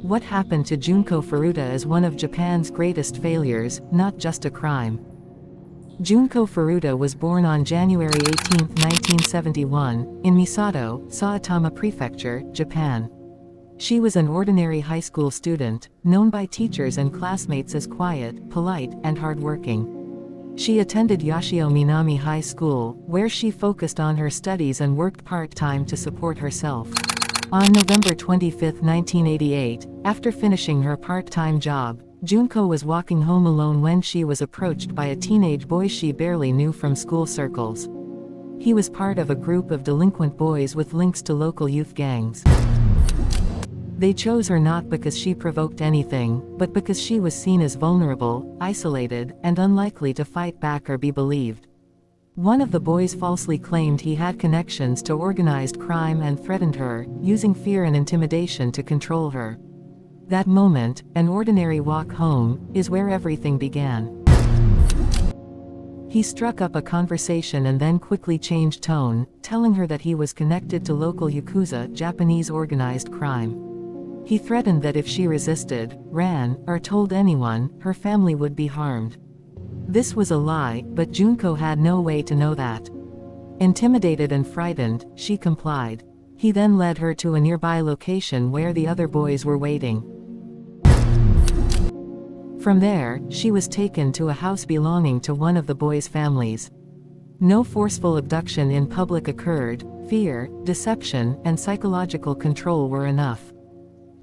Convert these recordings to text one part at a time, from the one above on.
What happened to Junko Furuta is one of Japan's greatest failures, not just a crime. Junko Furuta was born on January 18, 1971, in Misato, Saitama Prefecture, Japan. She was an ordinary high school student, known by teachers and classmates as quiet, polite, and hardworking. She attended Yashio Minami High School, where she focused on her studies and worked part-time to support herself. On November 25, 1988, after finishing her part-time job, Junko was walking home alone when she was approached by a teenage boy she barely knew from school circles. He was part of a group of delinquent boys with links to local youth gangs. They chose her not because she provoked anything, but because she was seen as vulnerable, isolated, and unlikely to fight back or be believed. One of the boys falsely claimed he had connections to organized crime and threatened her, using fear and intimidation to control her. That moment, an ordinary walk home, is where everything began. He struck up a conversation and then quickly changed tone, telling her that he was connected to local Yakuza, Japanese organized crime. He threatened that if she resisted, ran, or told anyone, her family would be harmed. This was a lie, but Junko had no way to know that. Intimidated and frightened, she complied. He then led her to a nearby location where the other boys were waiting. From there, she was taken to a house belonging to one of the boys' families. No forceful abduction in public occurred. Fear, deception, and psychological control were enough.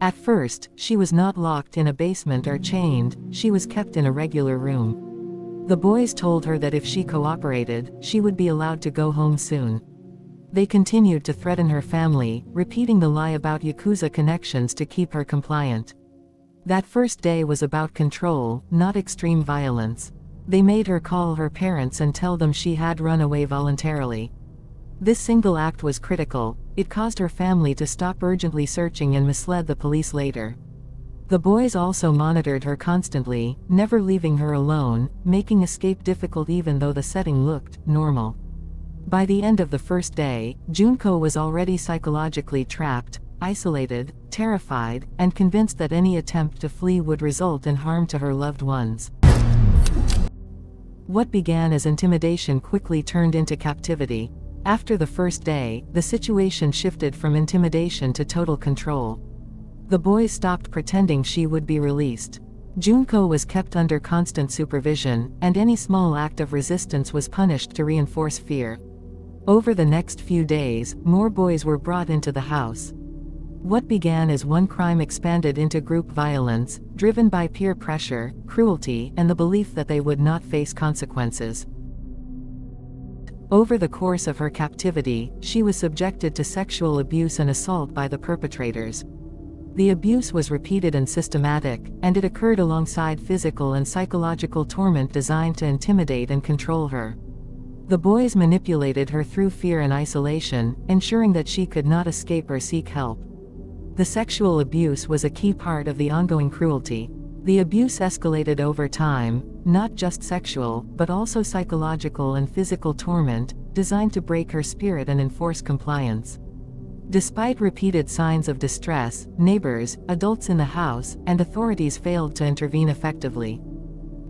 At first, she was not locked in a basement or chained, she was kept in a regular room. The boys told her that if she cooperated, she would be allowed to go home soon. They continued to threaten her family, repeating the lie about Yakuza connections to keep her compliant. That first day was about control, not extreme violence. They made her call her parents and tell them she had run away voluntarily. This single act was critical. It caused her family to stop urgently searching and misled the police later. The boys also monitored her constantly, never leaving her alone, making escape difficult even though the setting looked normal. By the end of the first day, Junko was already psychologically trapped, isolated, terrified, and convinced that any attempt to flee would result in harm to her loved ones. What began as intimidation quickly turned into captivity. After the first day, the situation shifted from intimidation to total control. The boys stopped pretending she would be released. Junko was kept under constant supervision, and any small act of resistance was punished to reinforce fear. Over the next few days, more boys were brought into the house. What began as one crime expanded into group violence, driven by peer pressure, cruelty, and the belief that they would not face consequences. Over the course of her captivity, she was subjected to sexual abuse and assault by the perpetrators. The abuse was repeated and systematic, and it occurred alongside physical and psychological torment designed to intimidate and control her. The boys manipulated her through fear and isolation, ensuring that she could not escape or seek help. The sexual abuse was a key part of the ongoing cruelty. The abuse escalated over time, not just sexual, but also psychological and physical torment, designed to break her spirit and enforce compliance. Despite repeated signs of distress, neighbors, adults in the house, and authorities failed to intervene effectively.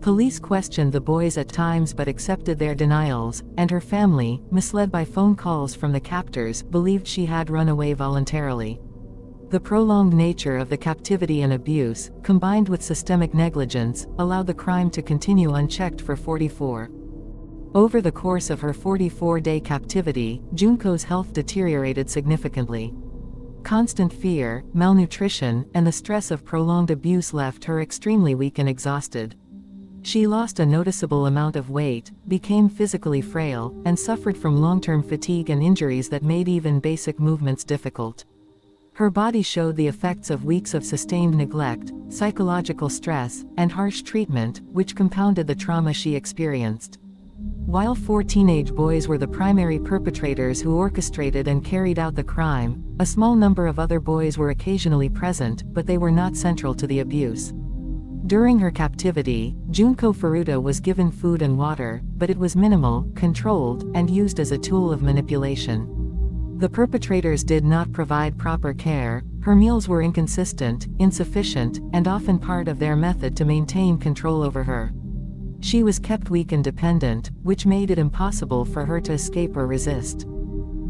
Police questioned the boys at times but accepted their denials, and her family, misled by phone calls from the captors, believed she had run away voluntarily. The prolonged nature of the captivity and abuse, combined with systemic negligence, allowed the crime to continue unchecked for 44. Over the course of her 44-day captivity, Junko's health deteriorated significantly. Constant fear, malnutrition, and the stress of prolonged abuse left her extremely weak and exhausted. She lost a noticeable amount of weight, became physically frail, and suffered from long-term fatigue and injuries that made even basic movements difficult. Her body showed the effects of weeks of sustained neglect, psychological stress, and harsh treatment, which compounded the trauma she experienced. While 4 teenage boys were the primary perpetrators who orchestrated and carried out the crime, a small number of other boys were occasionally present, but they were not central to the abuse. During her captivity, Junko Furuta was given food and water, but it was minimal, controlled, and used as a tool of manipulation. The perpetrators did not provide proper care, her meals were inconsistent, insufficient, and often part of their method to maintain control over her. She was kept weak and dependent, which made it impossible for her to escape or resist.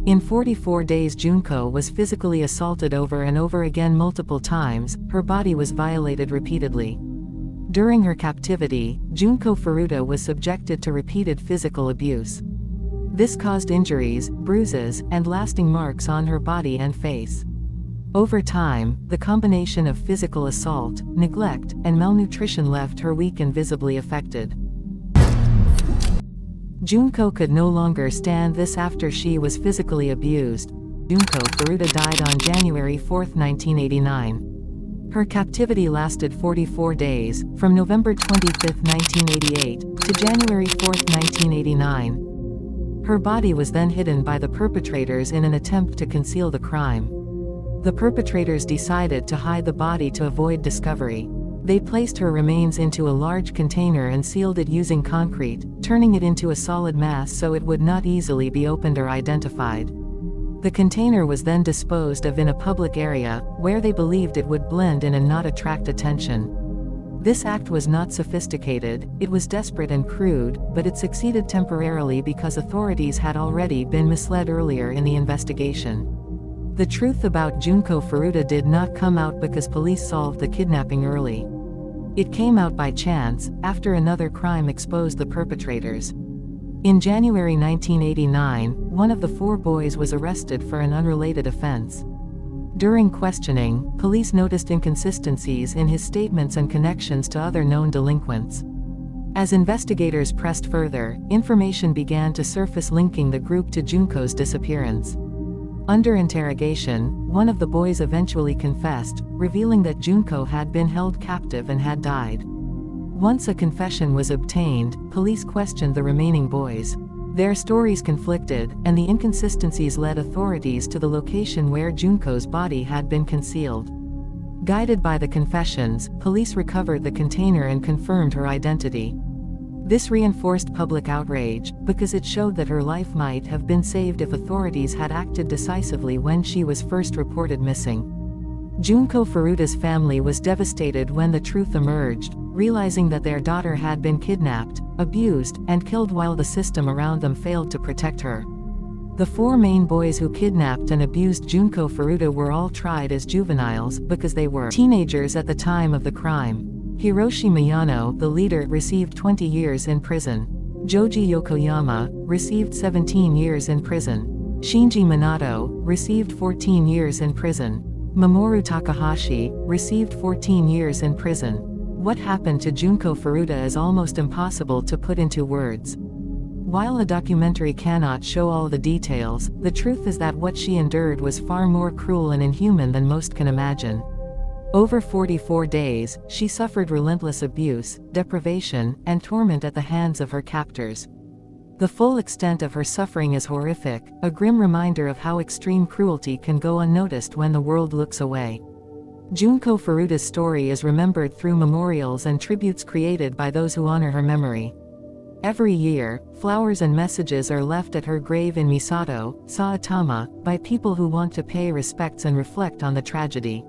In 44 days Junko was physically assaulted over and over again multiple times, her body was violated repeatedly. During her captivity, Junko Furuta was subjected to repeated physical abuse. This caused injuries, bruises, and lasting marks on her body and face. Over time, the combination of physical assault, neglect, and malnutrition left her weak and visibly affected. Junko could no longer stand this after she was physically abused. Junko Furuta died on January 4, 1989. Her captivity lasted 44 days, from November 25, 1988, to January 4, 1989. Her body was then hidden by the perpetrators in an attempt to conceal the crime. The perpetrators decided to hide the body to avoid discovery. They placed her remains into a large container and sealed it using concrete, turning it into a solid mass so it would not easily be opened or identified. The container was then disposed of in a public area, where they believed it would blend in and not attract attention. This act was not sophisticated, it was desperate and crude, but it succeeded temporarily because authorities had already been misled earlier in the investigation. The truth about Junko Furuta did not come out because police solved the kidnapping early. It came out by chance, after another crime exposed the perpetrators. In January 1989, one of the 4 boys was arrested for an unrelated offense. During questioning, police noticed inconsistencies in his statements and connections to other known delinquents. As investigators pressed further, information began to surface linking the group to Junko's disappearance. Under interrogation, one of the boys eventually confessed, revealing that Junko had been held captive and had died. Once a confession was obtained, police questioned the remaining boys. Their stories conflicted, and the inconsistencies led authorities to the location where Junko's body had been concealed. Guided by the confessions, police recovered the container and confirmed her identity. This reinforced public outrage, because it showed that her life might have been saved if authorities had acted decisively when she was first reported missing. Junko Furuta's family was devastated when the truth emerged, realizing that their daughter had been kidnapped, abused, and killed while the system around them failed to protect her. The 4 main boys who kidnapped and abused Junko Furuta were all tried as juveniles because they were teenagers at the time of the crime. Hiroshi Miyano, the leader, received 20 years in prison. Joji Yokoyama received 17 years in prison. Shinji Minato received 14 years in prison. Mamoru Takahashi received 14 years in prison. What happened to Junko Furuta is almost impossible to put into words. While a documentary cannot show all the details, the truth is that what she endured was far more cruel and inhuman than most can imagine. Over 44 days, she suffered relentless abuse, deprivation, and torment at the hands of her captors. The full extent of her suffering is horrific, a grim reminder of how extreme cruelty can go unnoticed when the world looks away. Junko Furuta's story is remembered through memorials and tributes created by those who honor her memory. Every year, flowers and messages are left at her grave in Misato, Saitama, by people who want to pay respects and reflect on the tragedy.